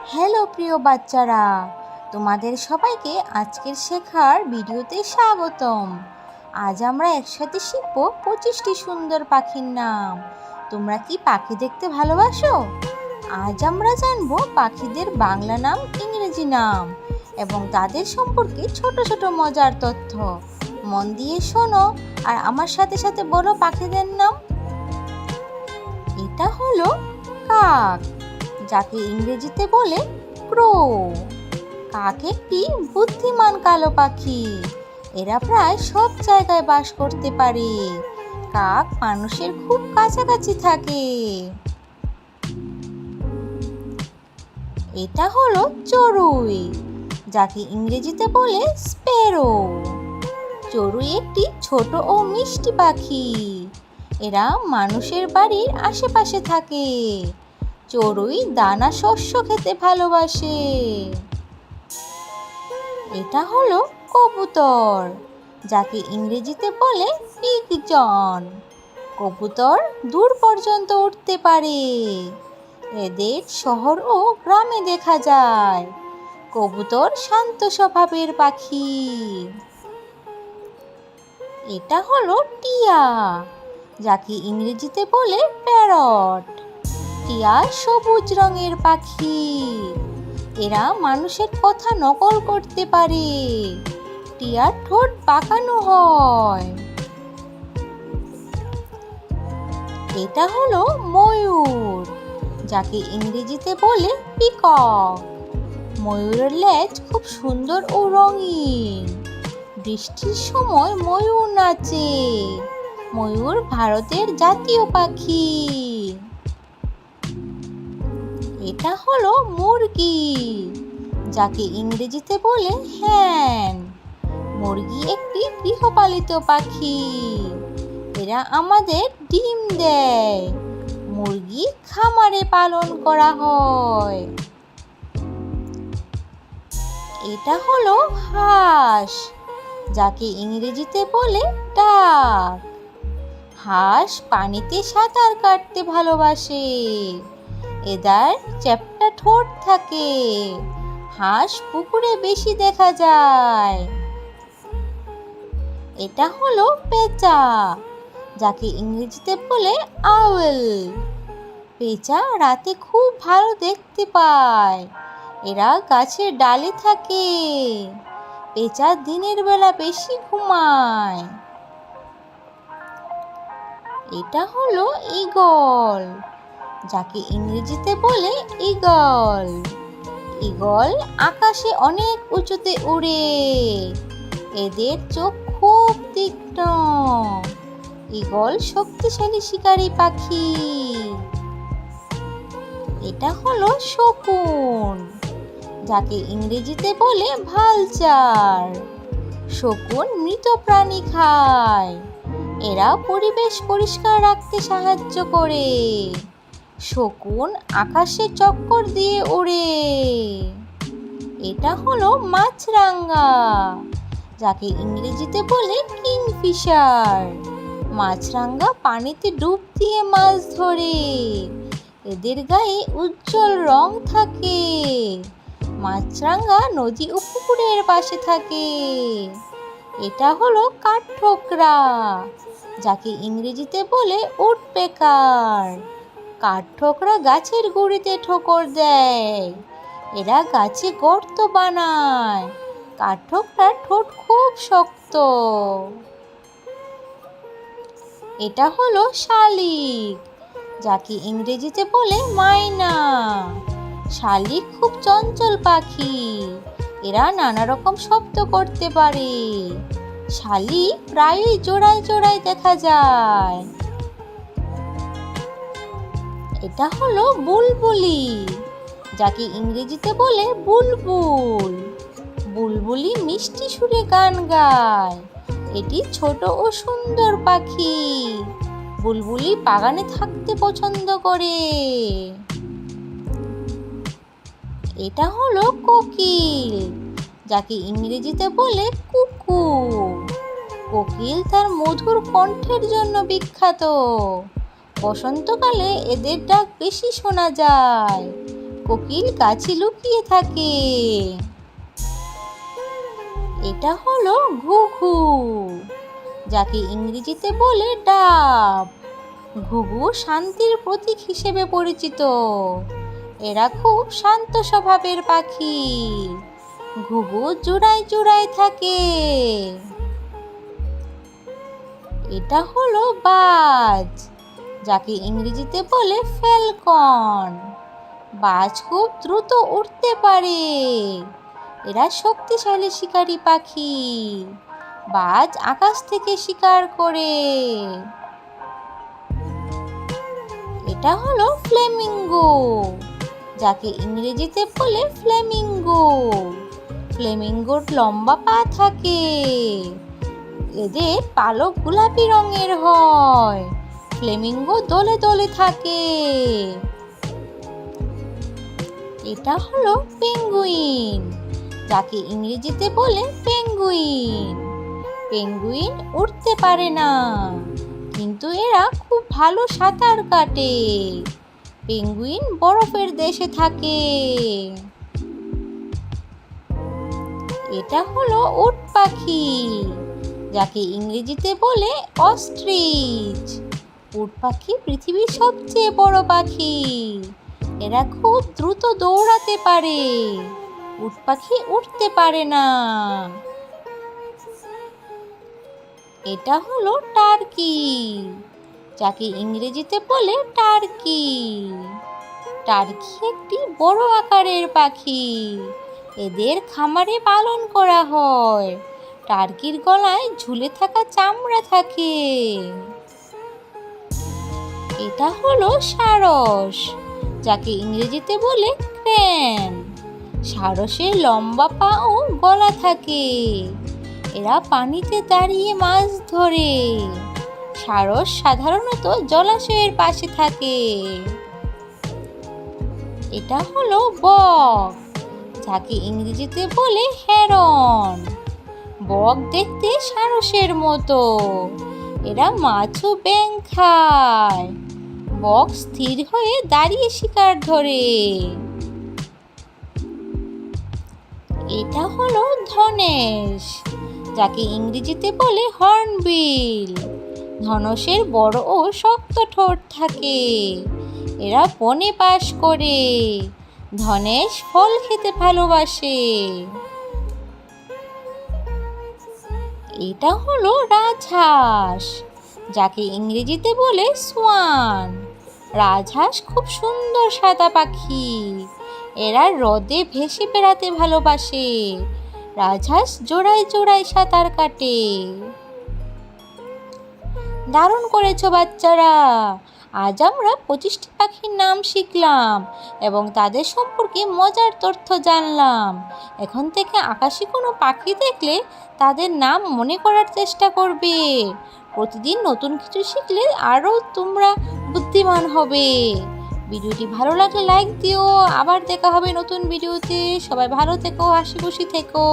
Hello প্রিয় বাচ্চারা, তোমাদের সবাইকে আজকের শেখার ভিডিওতে স্বাগতম। আজ আমরা একসাথে শিখব 25টি সুন্দর পাখির নাম। তোমরা কি পাখি দেখতে ভালোবাসো? আজ আমরা জানবো পাখিদের বাংলা নাম, ইংরেজি নাম এবং তাদের সম্পর্কে ছোট ছোট মজার তথ্য। মন দিয়ে শোনো আর আমার সাথে সাথে বলো পাখিদের নাম। এটা হলো কাক, যাকে ইংরেজিতে বলে ক্রো। কাক একটি বুদ্ধিমান কালো পাখি। এরা প্রায় সব জায়গায় বাস করতে পারে। কাক মানুষের খুব কাছাকাছি থাকে। এটা হলো চড়ুই, যাকে ইংরেজিতে বলে স্প্যারো। চড়ুই একটি ছোট ও মিষ্টি পাখি। এরা মানুষের বাড়ির আশেপাশে থাকে। চড়ুই দানা শস্য খেতে ভালোবাসে। এটা হলো কবুতর, যাকে ইংরেজিতে বলে পিজন। কবুতর দূর পর্যন্ত উড়তে পারে। এদের শহর ও গ্রামে দেখা যায়। কবুতর শান্ত স্বভাবের পাখি। এটা হলো টিয়া, যাকে ইংরেজিতে বলে প্যারট। টিয়া সবুজ রঙের পাখি। এরা মানুষের কথা নকল করতে পারে। টিয়ার ঠোঁট বাঁকানো হয়। এটা হলো ময়ূর, যাকে ইংরেজিতে বলে পিকক। ময়ূরের লেজ খুব সুন্দর ও রঙিন। বৃষ্টির সময় ময়ূর নাচে। ময়ূর ভারতের জাতীয় পাখি। এটা হলো মুরগি, যাকে ইংরেজিতে বলে হ্যান। মুরগি একটি গৃহপালিত পাখি। এরা আমাদের ডিম দেয়। মুরগি খামারে পালন করা হয়। এটা হলো হাঁস, যাকে ইংরেজিতে বলে ডাক। হাঁস পানিতে সাঁতার কাটতে ভালোবাসে। এদের চ্যাপ্টা ঠোঁট থাকে। হাঁস পুকুরে বেশি দেখা যায়। এটা হলো পেঁচা, যাকে ইংরেজিতে বলে আউল। পেঁচা রাতে খুব ভালো দেখতে পায়। এরা গাছের ডালে থাকে। পেঁচা দিনের বেলা বেশি ঘুমায়। এটা হলো ঈগল, যাকে ইংরেজিতে বলে ঈগল। ঈগল আকাশে অনেক উঁচুতে উড়ে। এদের চোখ খুব তীক্ষ্ণ। ঈগল শক্তিশালী শিকারী পাখি। এটা হলো শকুন, যাকে ইংরেজিতে বলে ভালচার। শকুন মৃত প্রাণী খায়। এরা পরিবেশ পরিষ্কার রাখতে সাহায্য করে। শকুন আকাশে চক্কর দিয়ে ওড়ে। এটা হলো মাছরাঙা, যাকে ইংরেজিতে বলে কিংফিশার। মাছরাঙা পানিতে ডুব দিয়ে মাছ ধরে। এদের গায়ে উজ্জ্বল রং থাকে। মাছরাঙা নদী ও পুকুরের পাশে থাকে। এটা হলো কাঠঠোকরা, যাকে ইংরেজিতে বলে উডপেকার। কাঠঠোকরা গাছের গুঁড়িতে ঠোকর দেয়। এরা গাছে গর্ত বানায়। কাঠঠোকরার ঠোঁট খুব শক্ত। এটা হলো শালিক, যাকে ইংরেজিতে বলে মাইনা। শালিক খুব চঞ্চল পাখি। এরা নানা রকম শব্দ করতে পারে। শালিক প্রায়ই জোড়ায় জোড়ায় দেখা যায়। এটা হলো বুলবুলি, যাকে ইংরেজিতে বলে বুলবুল। বুলবুলি মিষ্টি সুরে গান গায়। এটি ছোট ও সুন্দর পাখি। বুলবুলি বাগানে থাকতে পছন্দ করে। এটা হলো কোকিল, যাকে ইংরেজিতে বলে কুকু। কোকিল তার মধুর কণ্ঠের জন্য বিখ্যাত। বসন্তকালে এদের ডাক বেশি শোনা যায়। কোকিল গাছে লুকিয়ে থাকে। এটা হলো ঘুঘু, যাকে ইংরেজিতে বলে ডাব। ঘুঘু শান্তির প্রতীক হিসেবে পরিচিত। এরা খুব শান্ত স্বভাবের পাখি। ঘুঘু জোড়ায় জোড়ায় থাকে। এটা হলো বাজ, যাকে ইংরেজিতে বলে ফ্যালকন। বাজ খুব দ্রুত উড়তে পারে। এরা শক্তিশালী শিকারী পাখি। বাজ আকাশ থেকে শিকার করে। এটা হলো ফ্লেমিঙ্গো, যাকে ইংরেজিতে বলে ফ্লেমিঙ্গো। ফ্লেমিঙ্গোর লম্বা পা থাকে। এদের পালক গোলাপি রঙের হয়। ফ্লেমিঙ্গো দলে দলে থাকে। এটা হলো পেঙ্গুইন, যাকে ইংরেজিতে বলে পেঙ্গুইন। পেঙ্গুইন উড়তে পারে না, কিন্তু এরা খুব ভালো সাঁতার কাটে। পেঙ্গুইন বরফের দেশে থাকে। এটা হলো উট পাখি, যাকে ইংরেজিতে বলে অস্ট্রিচ। উট পাখি পৃথিবীর সবচেয়ে বড় পাখি। এরা খুব দ্রুত দৌড়াতে পারে। উট পাখি উঠতে পারে না। এটা হলো টার্কি, যাকে ইংরেজিতে বলে টার্কি। টার্কি একটি বড় আকারের পাখি। এদের খামারে পালন করা হয়। টার্কির গলায় ঝুলে থাকা চামড়া থাকে। এটা হলো সারস, যাকে ইংরেজিতে বলে ক্রেন। সারসের লম্বা পা ও গলা থাকে। এরা পানিতে দাঁড়িয়ে মাছ ধরে। সারস সাধারণত জলাশয়ের পাশে থাকে। এটা হলো বক, যাকে ইংরেজিতে বলে হেরন। বক দেখতে সারসের মতো। এরা মাছ ও ব্যাঙ খায়। বক স্থির হয়ে দাঁড়িয়ে শিকার ধরে। এটা হলো ধনেশ, যাকে ইংরেজিতে বলে হর্নবিল। ধনেশের বড় ও শক্ত ঠোঁট থাকে। এরা বনে বাস করে। ধনেশ ফল খেতে ভালোবাসে। এটা হলো রাজহাঁস, যাকে ইংরেজিতে বলে সোয়ান। রাজহাঁস খুব সুন্দর সাদা পাখি। এরা হ্রদে ভেসে বেড়াতে ভালোবাসে। রাজহাঁস জোড়ায় জোড়ায় সাঁতার কাটে। দারুণ করেছো বাচ্চারা। আজ আমরা 25টি পাখির নাম শিখলাম এবং তাদের সম্পর্কে মজার তথ্য জানলাম। এখন থেকে আকাশে কোনো পাখি দেখলে তাদের নাম মনে করার চেষ্টা করবে। প্রতিদিন নতুন কিছু শিখলে আরও তোমরা বুদ্ধিমান হবে। ভিডিওটি ভালো লাগলে লাইক দিও। আবার দেখা হবে নতুন ভিডিওতে। সবাই ভালো থেকো, হাসি খুশি থেকো।